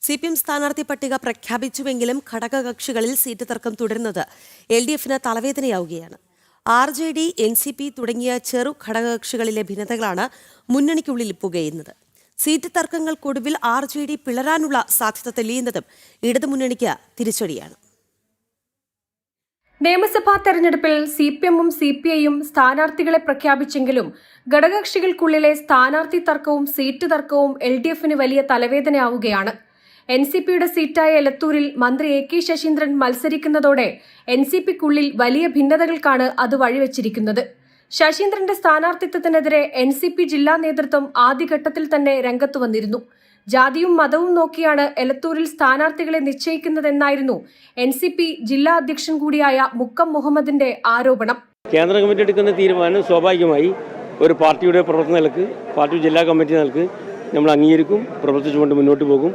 CPM സ്ഥാനാർത്ഥി പട്ടിക പ്രഖ്യാപിച്ചുവെങ്കിലും ഘടകകക്ഷികളിൽ seat തർക്കം തുടരുന്നത് LDFന് തലവേദനയാവുകയാണ്. RJD, NCP തുടങ്ങിയ ചെറു ഘടകകക്ഷികളിലെ ഭിന്നതകളാണ് മുന്നണിക്കുള്ളിൽ പുകയുന്നത്. സീറ്റ് തർക്കങ്ങൾക്കൊടുവിൽ RJD പിളരാനുള്ള സാധ്യത തെളിയുന്നതും ഇടതുമുന്നണിക്ക് തിരിച്ചടിയാണ്. നിയമസഭാ തെരഞ്ഞെടുപ്പിൽ CPM-ഉം CPI-യും സ്ഥാനാർത്ഥികളെ പ്രഖ്യാപിച്ചെങ്കിലും ഘടകകക്ഷികൾക്കുള്ളിലെ സ്ഥാനാർത്ഥി തർക്കവും സീറ്റ് തർക്കവും LDFന് വലിയ തലവേദനയാവുകയാണ്. NCP-യുടെ സീറ്റായ എലത്തൂരിൽ മന്ത്രി AK ശശീന്ദ്രൻ മത്സരിക്കുന്നതോടെ NCP-ക്കുള്ളിൽ വലിയ ഭിന്നതകൾക്കാണ് അത് വഴിവെച്ചിരിക്കുന്നത്. ശശീന്ദ്രന്റെ സ്ഥാനാർത്ഥിത്വത്തിനെതിരെ NCP ജില്ലാ നേതൃത്വം ആദ്യഘട്ടത്തിൽ തന്നെ രംഗത്തു വന്നിരുന്നു. ജാതിയും മതവും നോക്കിയാണ് എലത്തൂരിൽ സ്ഥാനാർത്ഥികളെ നിശ്ചയിക്കുന്നതെന്നായിരുന്നു NCP ജില്ലാ അധ്യക്ഷൻ കൂടിയായ മുക്കം മുഹമ്മദിന്റെ ആരോപണം. കേന്ദ്ര കമ്മിറ്റി എടുക്കുന്ന തീരുമാനം സ്വാഭാവികമായി ഒരു പാർട്ടിയുടെ പ്രവർത്തന നിലക്ക്, പാർട്ടി ജില്ലാ കമ്മിറ്റി നിലക്ക് നമ്മൾ അംഗീകരിക്കും, പ്രവർത്തിച്ചുകൊണ്ട് മുന്നോട്ട് പോകും.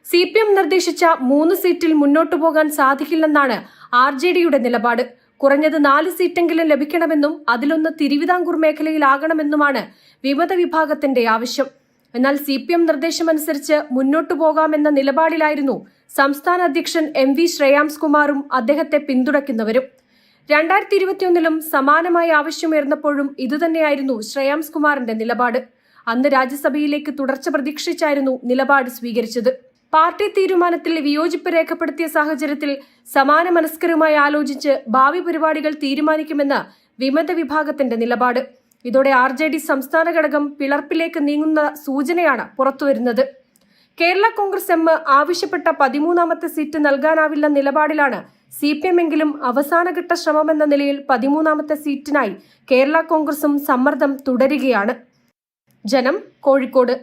CPM നിർദ്ദേശിച്ച 3 സീറ്റിൽ മുന്നോട്ടു പോകാൻ സാധിക്കില്ലെന്നാണ് RJDയുടെ നിലപാട്. കുറഞ്ഞത് 4 സീറ്റെങ്കിലും ലഭിക്കണമെന്നും അതിലൊന്ന് തിരുവിതാംകൂർ മേഖലയിലാകണമെന്നുമാണ് വിമത വിഭാഗത്തിന്റെ ആവശ്യം. എന്നാൽ CPM നിർദ്ദേശമനുസരിച്ച് മുന്നോട്ടു പോകാമെന്ന നിലപാടിലായിരുന്നു സംസ്ഥാന അധ്യക്ഷൻ MV ശ്രേയാംസ് കുമാറും അദ്ദേഹത്തെ പിന്തുണയ്ക്കുന്നവരും. 2021-ലും സമാനമായ ആവശ്യമുയർന്നപ്പോഴും ഇതുതന്നെയായിരുന്നു ശ്രേയാംസ് കുമാറിന്റെ നിലപാട്. അന്ന് രാജ്യസഭയിലേക്ക് തുടർച്ച പ്രതീക്ഷിച്ചായിരുന്നു നിലപാട് സ്വീകരിച്ചത്. പാർട്ടി തീരുമാനത്തിൽ വിയോജിപ്പ് രേഖപ്പെടുത്തിയ സാഹചര്യത്തിൽ സമാന മനസ്കരുമായി ആലോചിച്ച് ഭാവി പരിപാടികൾ തീരുമാനിക്കുമെന്ന് വിമത വിഭാഗത്തിന്റെ നിലപാട്. ഇതോടെ RJD സംസ്ഥാന ഘടകം പിളർപ്പിലേക്ക് നീങ്ങുന്ന സൂചനയാണ് പുറത്തുവരുന്നത്. കേരള കോൺഗ്രസ് M ആവശ്യപ്പെട്ട 13ാമത്തെ സീറ്റ് നൽകാനാവില്ല നിലപാടിലാണ് CPM എങ്കിലും അവസാനഘട്ട ശ്രമമെന്ന നിലയിൽ 13ാമത്തെ സീറ്റിനായി കേരള കോൺഗ്രസും സമ്മർദ്ദം തുടരുകയാണ്. ജനം, കോഴിക്കോട്.